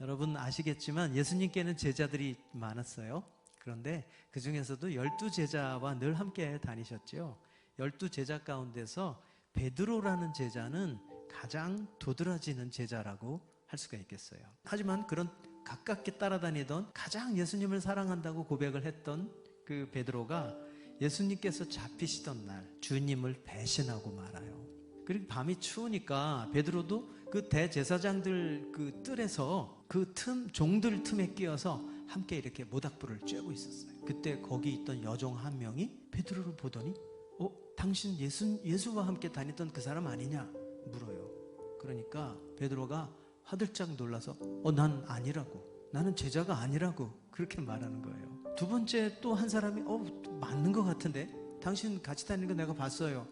여러분 아시겠지만 예수님께는 제자들이 많았어요. 그런데 그 중에서도 12제자와 늘 함께 다니셨죠. 12제자 가운데서 베드로라는 제자는 가장 도드라지는 제자라고 할 수가 있겠어요. 하지만 그런 가깝게 따라다니던 가장 예수님을 사랑한다고 고백을 했던 그 베드로가 예수님께서 잡히시던 날 주님을 배신하고 말아요. 그리고 밤이 추우니까 베드로도 그 대제사장들 그 뜰에서 그 종들 틈에 끼어서 함께 이렇게 모닥불을 쬐고 있었어요. 그때 거기 있던 여종 한 명이 베드로를 보더니 당신 예수와 함께 다니던 그 사람 아니냐 물어요. 그러니까 베드로가 화들짝 놀라서 난 아니라고, 나는 제자가 아니라고 그렇게 말하는 거예요. 두 번째 또 한 사람이 맞는 것 같은데, 당신 같이 다니는 거 내가 봤어요.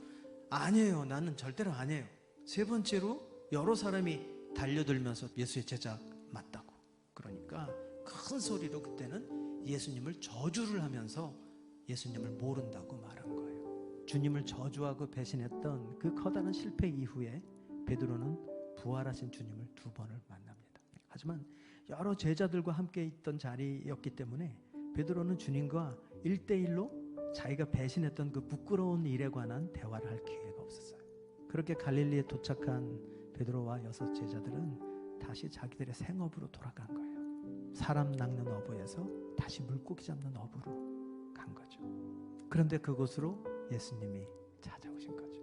아니에요, 나는 절대로 아니에요. 세 번째로 여러 사람이 달려들면서 예수의 제자 맞다고. 그러니까 큰 소리로 그때는 예수님을 저주를 하면서 예수님을 모른다고 말한 거예요. 주님을 저주하고 배신했던 그 커다란 실패 이후에 베드로는 부활하신 주님을 2번을 만납니다. 하지만 여러 제자들과 함께 있던 자리였기 때문에 베드로는 주님과 1대1로 자기가 배신했던 그 부끄러운 일에 관한 대화를 할 기회가 없었어요. 그렇게 갈릴리에 도착한 베드로와 6 제자들은 다시 자기들의 생업으로 돌아간 거예요. 사람 낚는 어부에서 다시 물고기 잡는 어부로 간 거죠. 그런데 그곳으로 예수님이 찾아오신 거죠.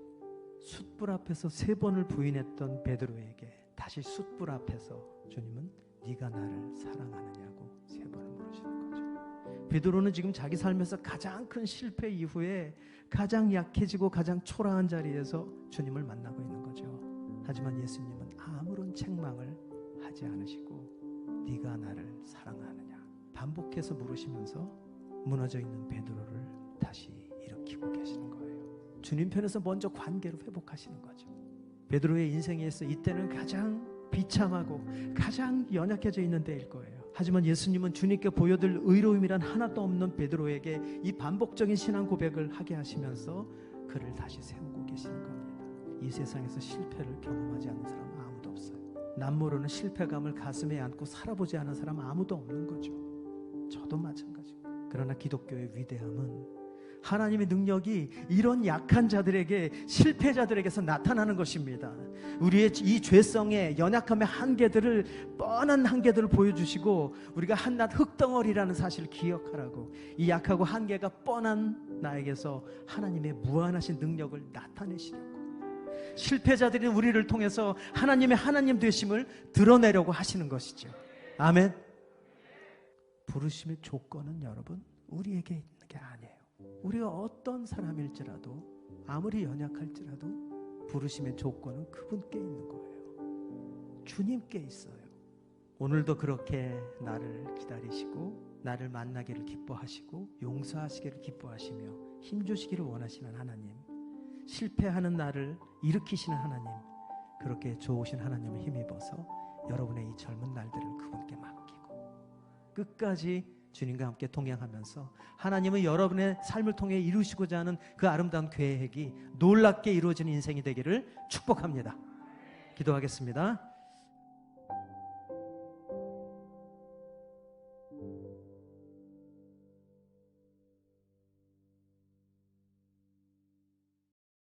숯불 앞에서 3번을 부인했던 베드로에게 다시 숯불 앞에서 주님은 네가 나를 사랑하느냐고 3번을 물으시는 거죠. 베드로는 지금 자기 삶에서 가장 큰 실패 이후에 가장 약해지고 가장 초라한 자리에서 주님을 만나고 있는 거죠. 하지만 예수님은 아무런 책망을 하지 않으시고 네가 나를 사랑하느냐 반복해서 물으시면서 무너져 있는 베드로를 다시 일으키고 계시는 거예요. 주님 편에서 먼저 관계를 회복하시는 거죠. 베드로의 인생에서 이때는 가장 비참하고 가장 연약해져 있는 때일 거예요. 하지만 예수님은 주님께 보여줄 의로움이란 하나도 없는 베드로에게 이 반복적인 신앙 고백을 하게 하시면서 그를 다시 세우고 계시는 겁니다. 이 세상에서 실패를 경험하지 않는 사람은 아무도 없어요. 남모르는 실패감을 가슴에 안고 살아보지 않은 사람 아무도 없는 거죠. 저도 마찬가지고. 그러나 기독교의 위대함은 하나님의 능력이 이런 약한 자들에게, 실패자들에게서 나타나는 것입니다. 우리의 이 죄성의 연약함의 한계들을, 뻔한 한계들을 보여주시고 우리가 한낱 흙덩어리라는 사실을 기억하라고, 이 약하고 한계가 뻔한 나에게서 하나님의 무한하신 능력을 나타내시려고, 실패자들인 우리를 통해서 하나님의 하나님 되심을 드러내려고 하시는 것이죠. 아멘. 부르심의 조건은 여러분 우리에게 있는 게 아니에요. 우리가 어떤 사람일지라도, 아무리 연약할지라도 부르심의 조건은 그분께 있는 거예요. 주님께 있어요. 오늘도 그렇게 나를 기다리시고 나를 만나기를 기뻐하시고 용서하시기를 기뻐하시며 힘주시기를 원하시는 하나님, 실패하는 나를 일으키시는 하나님, 그렇게 좋으신 하나님을 힘입어서 여러분의 이 젊은 날들을 그분께 맡기고 끝까지 주님과 함께 동행하면서 하나님은 여러분의 삶을 통해 이루시고자 하는 그 아름다운 계획이 놀랍게 이루어지는 인생이 되기를 축복합니다. 기도하겠습니다.